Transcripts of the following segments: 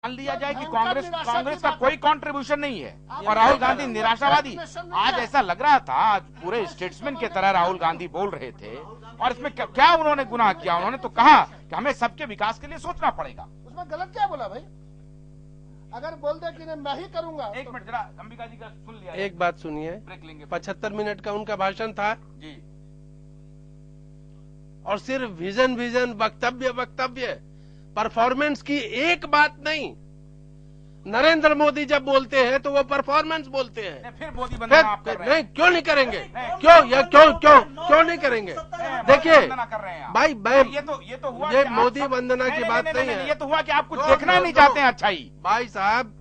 मान लिया जाए कि कांग्रेस का कोई कंट्रीब्यूशन नहीं है और राहुल गांधी निराशावादी। आज ऐसा लग रहा था, आज पूरे स्टेट्समैन की तरह राहुल गांधी बोल रहे थे। और इसमें क्या उन्होंने गुनाह किया? उन्होंने तो कहा कि हमें सबके विकास के लिए सोचना पड़ेगा। उसमें गलत क्या बोला भाई? अगर बोल दे कि नहीं मैं ही करूंगा। एक मिनट जरा अंबिका जी का सुन लिया। एक बात सुनिए, ब्रेक लेंगे। 75 मिनट का उनका भाषण था जी, और सिर्फ विजन वक्तव्य परफॉर्मेंस की एक बात नहीं। नरेंद्र मोदी जब बोलते हैं तो वो परफॉर्मेंस बोलते हैं। फिर मोदी वंदना आप कर रहे हैं। नहीं, क्यों नहीं करेंगे? क्यों नहीं करेंगे? देखिए भाई, ये तो हुआ ये मोदी वंदना की बात नहीं है। ये तो हुआ कि आप कुछ देखना नहीं चाहते हैं अच्छाई। भाई साहब,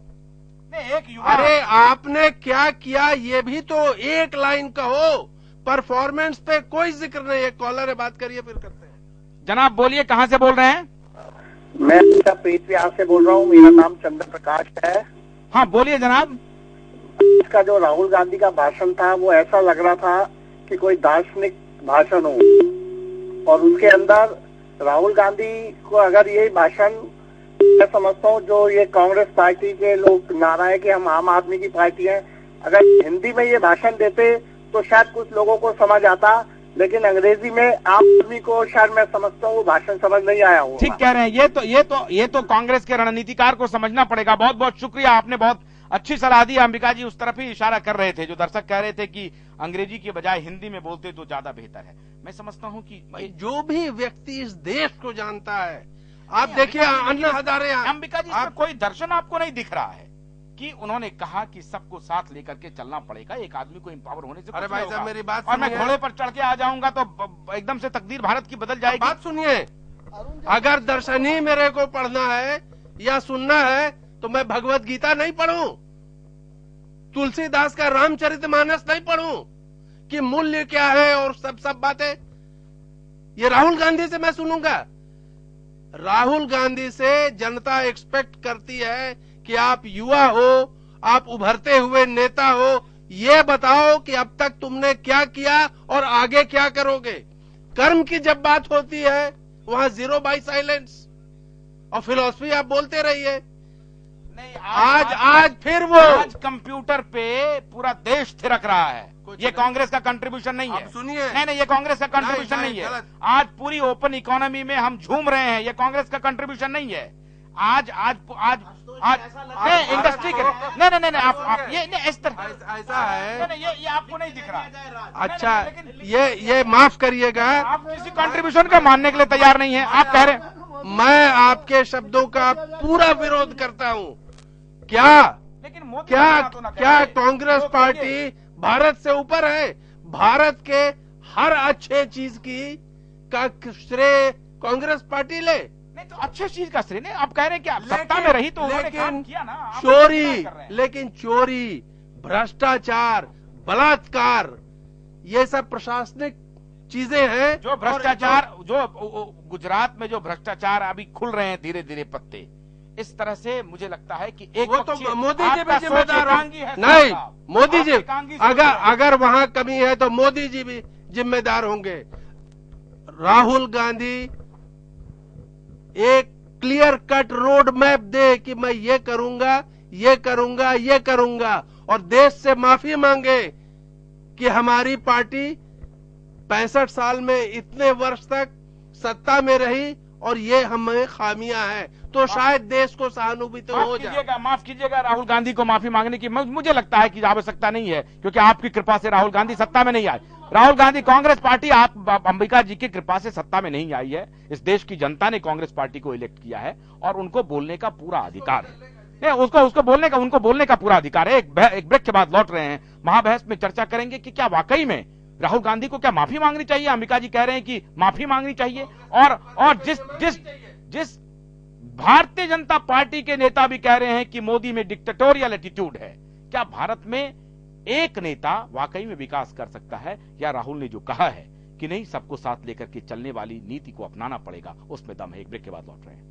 एक युवा, अरे आपने क्या किया ये भी तो एक लाइन कहो। परफॉर्मेंस पे कोई जिक्र नहीं है। कॉलर है, बात करिए फिर करते हैं। जनाब बोलिए, कहाँ से बोल रहे हैं? मैं प्रीत बिहार से बोल रहा हूँ। मेरा नाम चंद्र प्रकाश है। हाँ बोलिए जनाब। इसका जो राहुल गांधी का भाषण था वो ऐसा लग रहा था कि कोई दार्शनिक भाषण हो, और उसके अंदर राहुल गांधी को अगर यही भाषण, मैं समझता हूँ जो ये कांग्रेस पार्टी के लोग नारा है कि हम आम आदमी की पार्टी है, अगर हिंदी में ये भाषण देते तो शायद कुछ लोगों को समझ आता, लेकिन अंग्रेजी में आम आदमी को शायद मैं समझता हूँ वो भाषण समझ नहीं आया होगा। ठीक कह रहे हैं। ये तो कांग्रेस के रणनीतिकार को समझना पड़ेगा। बहुत बहुत शुक्रिया, आपने बहुत अच्छी सलाह दी। अंबिका जी उस तरफ ही इशारा कर रहे थे, जो दर्शक कह रहे थे कि अंग्रेजी के बजाय हिंदी में बोलते तो ज्यादा बेहतर है। मैं समझता हूँ कि जो भी व्यक्ति इस देश को जानता है, आप देखिए अन्ना हजारे, अंबिका जी इसमें कोई दर्शन आपको नहीं दिख रहा है कि उन्होंने कहा कि सबको साथ लेकर के चलना पड़ेगा, एक आदमी को एम्पावर होने से। अरे भाई साहब मेरी बात और मैं घोड़े पर चढ़ के आ जाऊंगा तो एकदम से तकदीर भारत की बदल जाएगी। बात सुनिए, अगर दर्शन ही मेरे को पढ़ना है या सुनना है तो मैं भगवत गीता नहीं पढ़ूं, तुलसीदास का रामचरितमानस नहीं पढ़ूं कि मूल्य क्या है और सब बातें ये राहुल गांधी से मैं सुनूंगा। राहुल गांधी से जनता एक्सपेक्ट करती है कि आप युवा हो, आप उभरते हुए नेता हो, ये बताओ कि अब तक तुमने क्या किया और आगे क्या करोगे। कर्म की जब बात होती है वहां जीरो बाय साइलेंस, और फिलॉसफी आप बोलते रहिए। नहीं, आज फिर वो आज कंप्यूटर पे पूरा देश थिरक रहा है। ये कांग्रेस का कंट्रीब्यूशन नहीं है। सुनिए, नहीं, ये कांग्रेस का कंट्रीब्यूशन नहीं है। आज पूरी ओपन इकोनॉमी में हम झूम रहे हैं, ये कांग्रेस का कंट्रीब्यूशन नहीं है। आज इंडस्ट्री के नहीं आप ये इस तरह ऐसा है। नहीं, ये आपको नहीं दिख रहा। अच्छा, ये माफ करिएगा, आप किसी कंट्रीब्यूशन का मानने के लिए तैयार नहीं है। आप कह रहे, मैं आपके शब्दों का पूरा विरोध करता हूं। क्या कांग्रेस पार्टी भारत से ऊपर है? भारत के हर अच्छे चीज का श्रेय कांग्रेस पार्टी ले। नहीं तो अच्छे चीज का श्रेय नहीं। आप कह रहे हैं कि आप सत्ता में रही तो उन्होंने काम किया ना। चोरी, भ्रष्टाचार, बलात्कार, ये सब प्रशासनिक चीजें हैं। जो भ्रष्टाचार, जो गुजरात में जो भ्रष्टाचार अभी खुल रहे हैं धीरे धीरे पत्ते, इस तरह से मुझे लगता है कि एक वो तो मोदी जी भी जिम्मेदार है। नहीं, मोदी जी अगर वहां कमी है तो मोदी जी भी जिम्मेदार होंगे। राहुल गांधी एक क्लियर कट रोड मैप दे कि मैं ये करूंगा, और देश से माफी मांगे कि हमारी पार्टी 65 साल में इतने वर्ष तक सत्ता में रही और ये हमें खामियां हैं, तो शायद देश को सहानुभूति हो जाए। माफ कीजिएगा, राहुल गांधी को माफी मांगने की मुझे लगता है कि आवश्यकता नहीं है, क्योंकि आपकी कृपा से राहुल गांधी सत्ता में नहीं आए। राहुल गांधी, कांग्रेस पार्टी आप अंबिका जी की कृपा से सत्ता में नहीं आई है। इस देश की जनता ने कांग्रेस पार्टी को इलेक्ट किया है और उनको बोलने का पूरा अधिकार है। उनको बोलने का पूरा अधिकार है। एक ब्रेक के बाद लौट रहे हैं, महाबहस में चर्चा करेंगे कि क्या वाकई में राहुल गांधी को क्या माफी मांगनी चाहिए। अंबिका जी कह रहे हैं कि माफी मांगनी चाहिए, और जिस भारतीय जनता पार्टी के नेता भी कह रहे हैं कि मोदी में डिक्टेटोरियल एटीट्यूड है। क्या भारत में एक नेता वाकई में विकास कर सकता है, या राहुल ने जो कहा है कि नहीं सबको साथ लेकर के चलने वाली नीति को अपनाना पड़ेगा, उसमें दम है। एक ब्रेक के बाद लौट रहे हैं।